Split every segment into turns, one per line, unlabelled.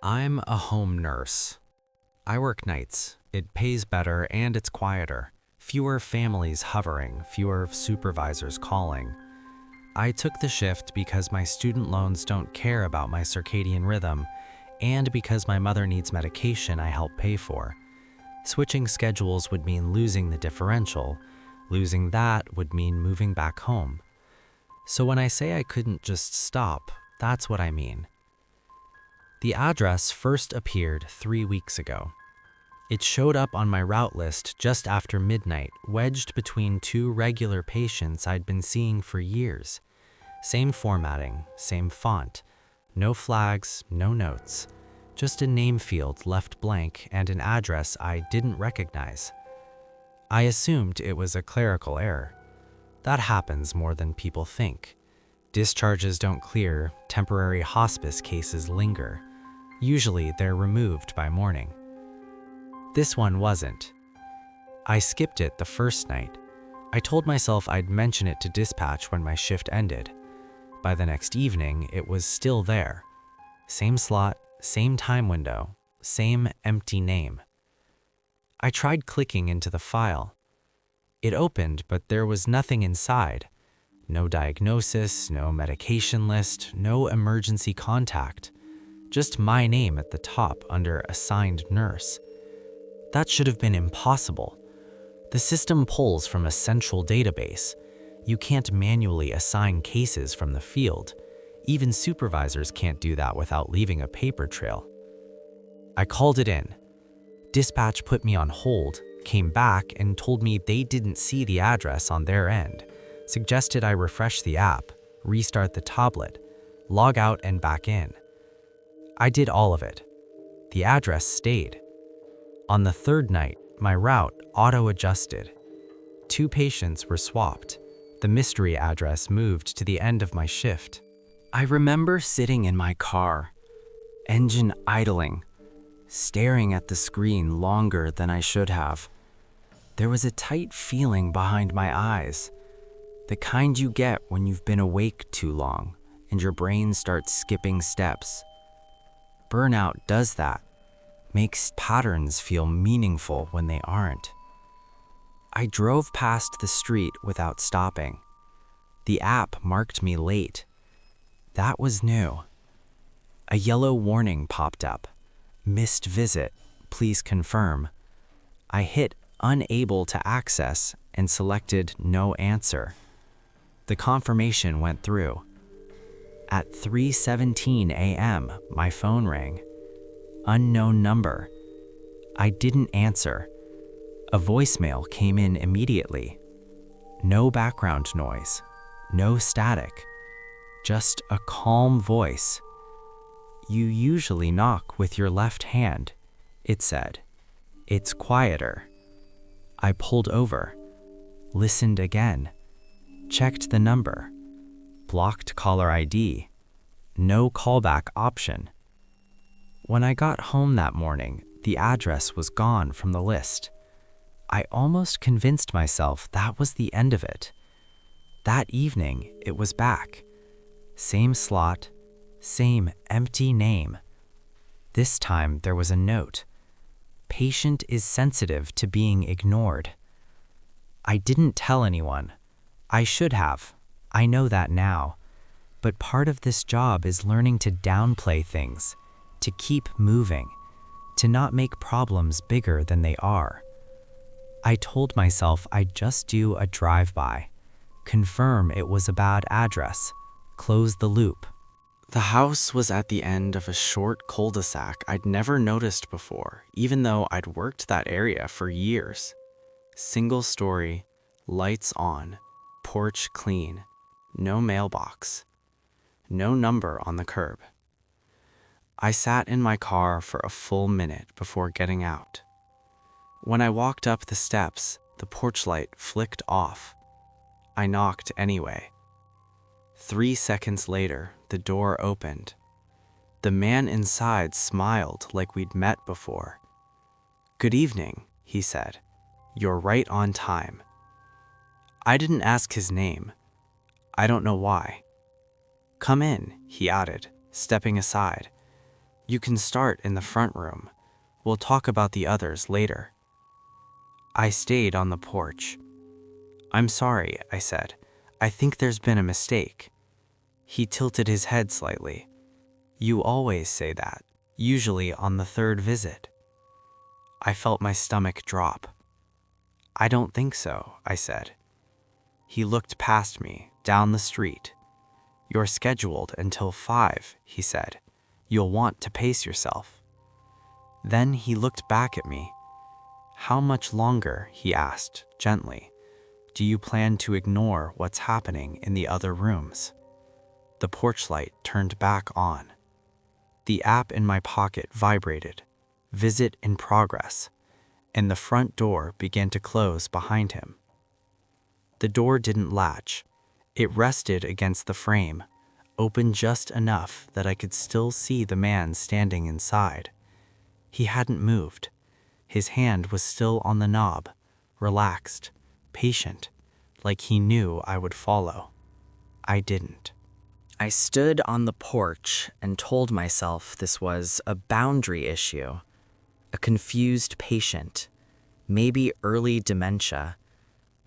I'm a home nurse. I work nights. It pays better and it's quieter. Fewer families hovering, fewer supervisors calling. I took the shift because my student loans don't care about my circadian rhythm and because my mother needs medication I help pay for. Switching schedules would mean losing the differential. Losing that would mean moving back home. So when I say I couldn't just stop, that's what I mean. The address first appeared 3 weeks ago. It showed up on my route list just after midnight, wedged between two regular patients I'd been seeing for years. Same formatting, same font. No flags, no notes. Just a name field left blank and an address I didn't recognize. I assumed it was a clerical error. That happens more than people think. Discharges don't clear, temporary hospice cases linger. Usually they're removed by morning. This one wasn't. I skipped it the first night. I told myself I'd mention it to dispatch when my shift ended. By the next evening, it was still there. Same slot, same time window, same empty name. I tried clicking into the file. It opened, but there was nothing inside. No diagnosis, no medication list, no emergency contact. Just my name at the top under assigned nurse. That should have been impossible. The system pulls from a central database. You can't manually assign cases from the field. Even supervisors can't do that without leaving a paper trail. I called it in. Dispatch put me on hold, came back, and told me they didn't see the address on their end, suggested I refresh the app, restart the tablet, log out and back in. I did all of it. The address stayed. On the third night, my route auto-adjusted. 2 patients were swapped. The mystery address moved to the end of my shift. I remember sitting in my car, engine idling, staring at the screen longer than I should have. There was a tight feeling behind my eyes, the kind you get when you've been awake too long and your brain starts skipping steps. Burnout does that, makes patterns feel meaningful when they aren't. I drove past the street without stopping. The app marked me late. That was new. A yellow warning popped up. Missed visit, please confirm. I hit unable to access and selected no answer. The confirmation went through. At 3:17 a.m., my phone rang. Unknown number. I didn't answer. A voicemail came in immediately. No background noise, no static, just a calm voice. You usually knock with your left hand, it said. It's quieter. I pulled over, listened again, checked the number, blocked caller ID, no callback option. When I got home that morning, the address was gone from the list. I almost convinced myself that was the end of it. That evening, it was back. Same slot, same empty name. This time, there was a note. Patient is sensitive to being ignored. I didn't tell anyone. I should have. I know that now. But part of this job is learning to downplay things, to keep moving, to not make problems bigger than they are. I told myself I'd just do a drive-by, confirm it was a bad address, close the loop. The house was at the end of a short cul-de-sac I'd never noticed before, even though I'd worked that area for years. Single story, lights on, porch clean, no mailbox, no number on the curb. I sat in my car for a full minute before getting out. When I walked up the steps, the porch light flicked off. I knocked anyway. 3 seconds later, the door opened. The man inside smiled like we'd met before. "Good evening," he said. "You're right on time." I didn't ask his name. I don't know why. "Come in," he added, stepping aside. You can start in the front room. We'll talk about the others later. I stayed on the porch. I'm sorry, I said. I think there's been a mistake. He tilted his head slightly. You always say that, usually on the third visit. I felt my stomach drop. I don't think so, I said. He looked past me, down the street. You're scheduled until 5, he said. You'll want to pace yourself. Then he looked back at me. How much longer, he asked, gently. Do you plan to ignore what's happening in the other rooms? The porch light turned back on. The app in my pocket vibrated. Visit in progress. And the front door began to close behind him. The door didn't latch. It rested against the frame, open just enough that I could still see the man standing inside. He hadn't moved. His hand was still on the knob, relaxed, patient, like he knew I would follow. I didn't. I stood on the porch and told myself this was a boundary issue, a confused patient, maybe early dementia,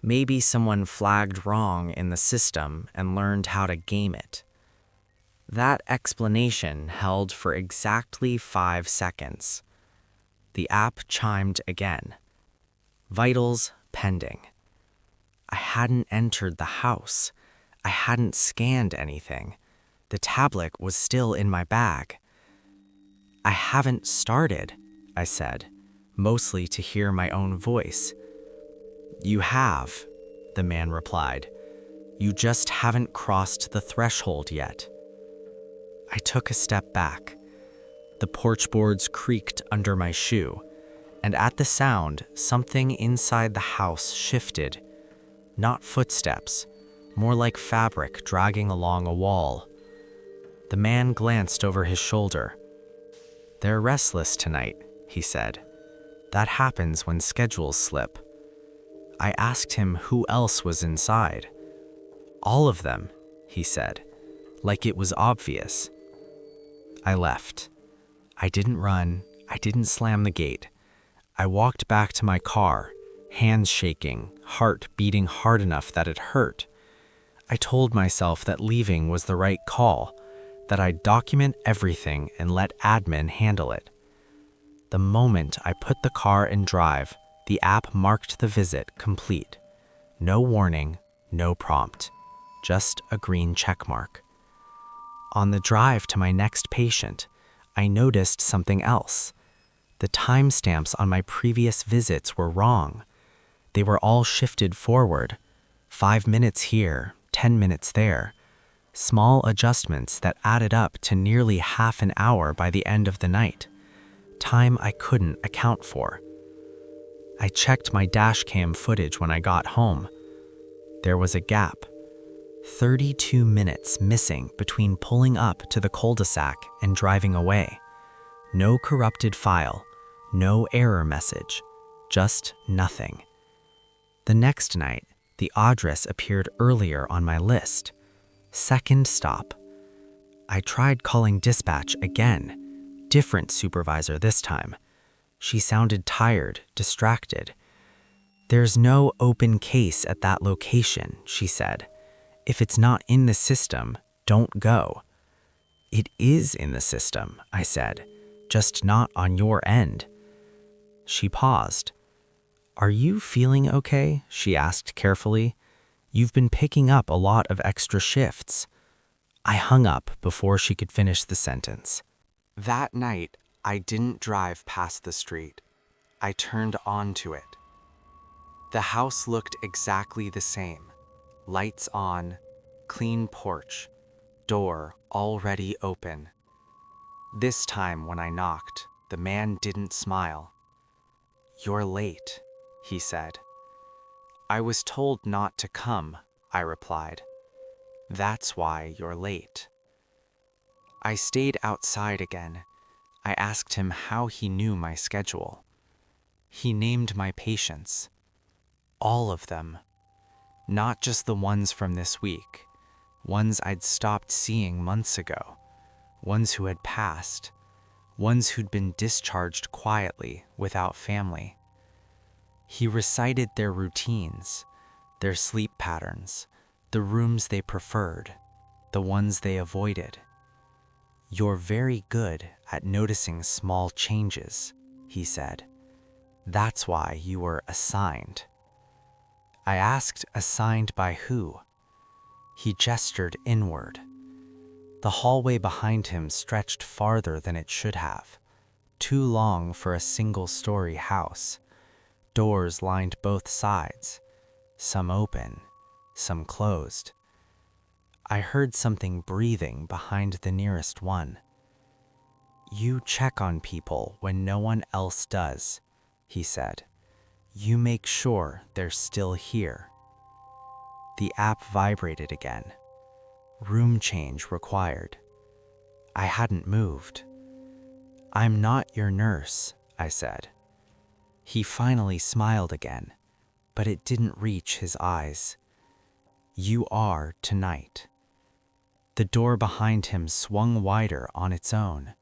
maybe someone flagged wrong in the system and learned how to game it. That explanation held for exactly 5 seconds. The app chimed again. Vitals pending. I hadn't entered the house. I hadn't scanned anything. The tablet was still in my bag. I haven't started, I said, mostly to hear my own voice. You have, the man replied. You just haven't crossed the threshold yet. I took a step back. The porch boards creaked under my shoe, and at the sound, something inside the house shifted. Not footsteps, more like fabric dragging along a wall. The man glanced over his shoulder. They're restless tonight, he said. That happens when schedules slip. I asked him who else was inside. All of them, he said, like it was obvious. I left. I didn't run. I didn't slam the gate. I walked back to my car, hands shaking, heart beating hard enough that it hurt. I told myself that leaving was the right call, that I'd document everything and let admin handle it. The moment I put the car in drive, the app marked the visit complete. No warning, no prompt, just a green check mark. On the drive to my next patient, I noticed something else. The timestamps on my previous visits were wrong. They were all shifted forward. 5 minutes here, 10 minutes there. Small adjustments that added up to nearly half an hour by the end of the night. Time I couldn't account for. I checked my dashcam footage when I got home. There was a gap. 32 minutes missing between pulling up to the cul-de-sac and driving away. No corrupted file, no error message, just nothing. The next night, the address appeared earlier on my list. Second stop. I tried calling dispatch again. Different supervisor this time. She sounded tired, distracted. There's no open case at that location, she said. If it's not in the system, don't go. It is in the system, I said, just not on your end. She paused. Are you feeling okay? She asked carefully. You've been picking up a lot of extra shifts. I hung up before she could finish the sentence. That night, I didn't drive past the street. I turned onto it. The house looked exactly the same. Lights on, clean porch, door already open. This time when I knocked, the man didn't smile. You're late, he said. I was told not to come, I replied. That's why you're late. I stayed outside again. I asked him how he knew my schedule. He named my patients. All of them. Not just the ones from this week. Ones I'd stopped seeing months ago. Ones who had passed. ones who'd been discharged quietly without family. He recited their routines, their sleep patterns, the rooms they preferred, the ones they avoided. "You're very good at noticing small changes," he said. "That's why you were assigned." I asked, assigned by who? He gestured inward. The hallway behind him stretched farther than it should have, too long for a single-story house. Doors lined both sides, some open, some closed. I heard something breathing behind the nearest one. "You check on people when no one else does," he said. "You make sure they're still here." The app vibrated again. Room change required. I hadn't moved. "I'm not your nurse," I said. He finally smiled again, but it didn't reach his eyes. "You are tonight." The door behind him swung wider on its own,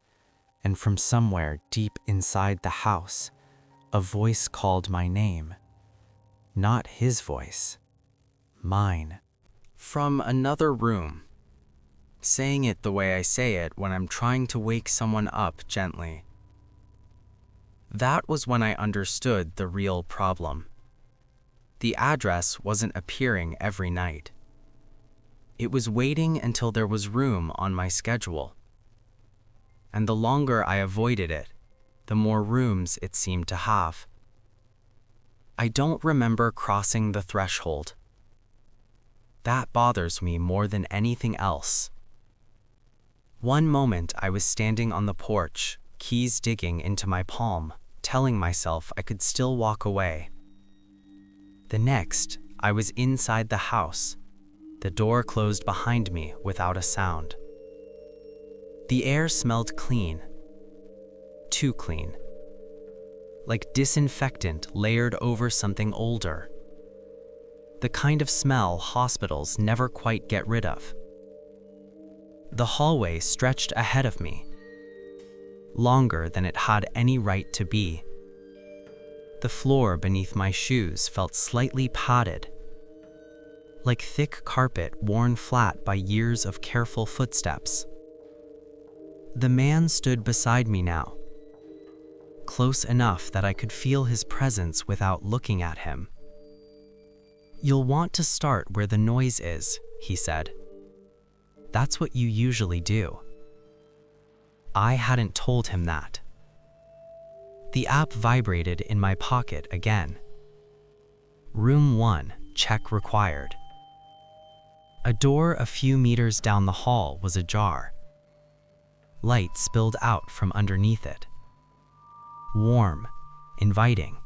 and from somewhere deep inside the house, a voice called my name. Not his voice, mine. From another room, saying it the way I say it when I'm trying to wake someone up gently. That was when I understood the real problem. The address wasn't appearing every night. It was waiting until there was room on my schedule. And the longer I avoided it, the more rooms it seemed to have. I don't remember crossing the threshold. That bothers me more than anything else. One moment I was standing on the porch, keys digging into my palm, telling myself I could still walk away. The next, I was inside the house. The door closed behind me without a sound. The air smelled clean. Too clean. Like disinfectant layered over something older. The kind of smell hospitals never quite get rid of. The hallway stretched ahead of me, longer than it had any right to be. The floor beneath my shoes felt slightly padded, like thick carpet worn flat by years of careful footsteps. The man stood beside me now, close enough that I could feel his presence without looking at him. "You'll want to start where the noise is," he said. "That's what you usually do." I hadn't told him that. The app vibrated in my pocket again. Room 1, check required. A door a few meters down the hall was ajar. Light spilled out from underneath it. Warm, inviting.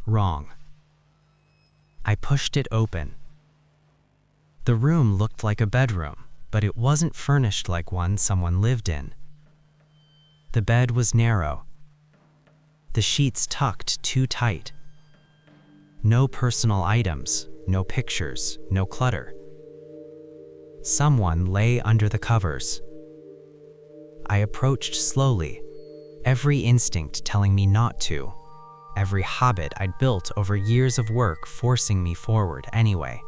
Wrong. I pushed it open. The room looked like a bedroom, but it wasn't furnished like one someone lived in. The bed was narrow. The sheets tucked too tight. No personal items, no pictures, no clutter. Someone lay under the covers. I approached slowly, every instinct telling me not to, every habit I'd built over years of work forcing me forward anyway.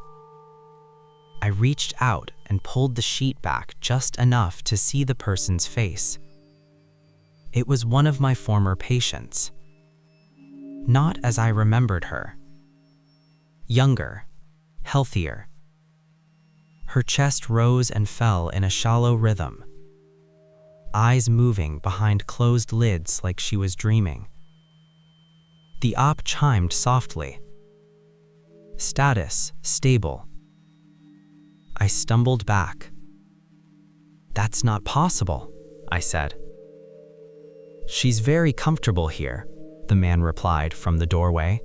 I reached out and pulled the sheet back just enough to see the person's face. It was one of my former patients. Not as I remembered her. Younger, healthier. Her chest rose and fell in a shallow rhythm, eyes moving behind closed lids like she was dreaming. The app chimed softly. Status, stable. I stumbled back. "That's not possible," I said. "She's very comfortable here," the man replied from the doorway.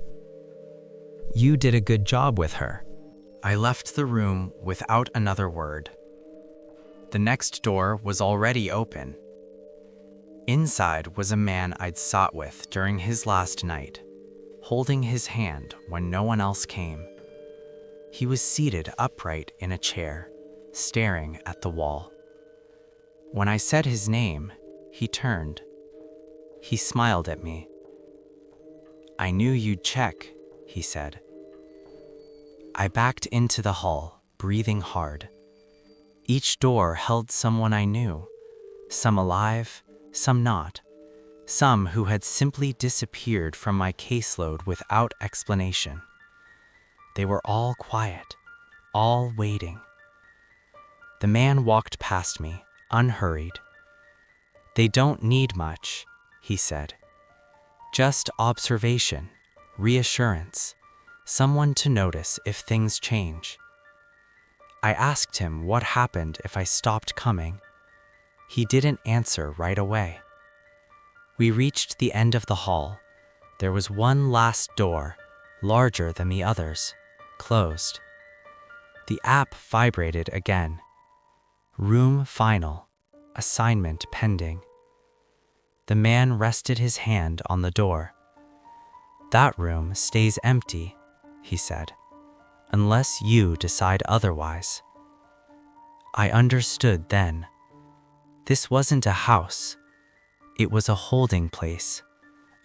"You did a good job with her." I left the room without another word. The next door was already open. Inside was a man I'd sat with during his last night, holding his hand when no one else came. He was seated upright in a chair, staring at the wall. When I said his name, He turned. He smiled at me. "I knew you'd check," he said. I backed into the hall, breathing hard. Each door held someone I knew, some alive, some not, some who had simply disappeared from my caseload without explanation. They were all quiet, all waiting. The man walked past me, unhurried. "They don't need much," he said. "Just observation, reassurance, someone to notice if things change." I asked him what happened if I stopped coming. He didn't answer right away. We reached the end of the hall. There was one last door, larger than the others, closed. The app vibrated again. Room final, assignment pending. The man rested his hand on the door. "That room stays empty," he said, "unless you decide otherwise." I understood then. This wasn't a house. It was a holding place,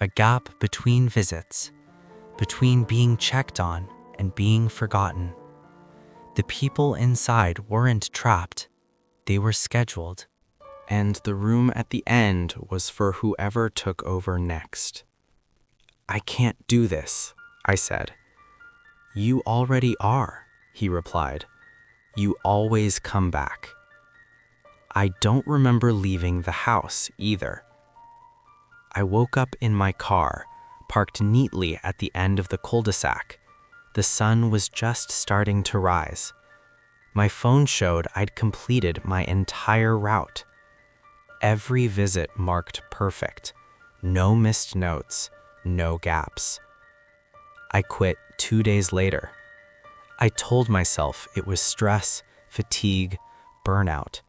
a gap between visits, between being checked on and being forgotten. The people inside weren't trapped. They were scheduled. And the room at the end was for whoever took over next. "I can't do this," I said. "You already are," he replied. "You always come back." I don't remember leaving the house either. I woke up in my car, parked neatly at the end of the cul-de-sac. The sun was just starting to rise. My phone showed I'd completed my entire route. Every visit marked perfect. No missed notes, no gaps. I quit 2 days later. I told myself it was stress, fatigue, burnout.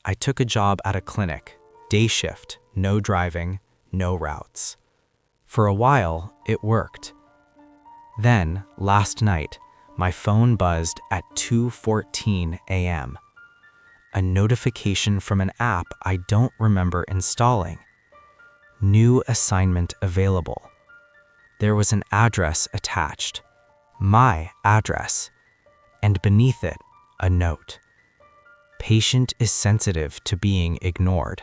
I took a job at a clinic, day shift, no driving, no routes. For a while, it worked. Then, last night, my phone buzzed at 2:14 a.m. A notification from an app I don't remember installing. New assignment available. There was an address attached, my address, and beneath it, a note. Patient is sensitive to being ignored.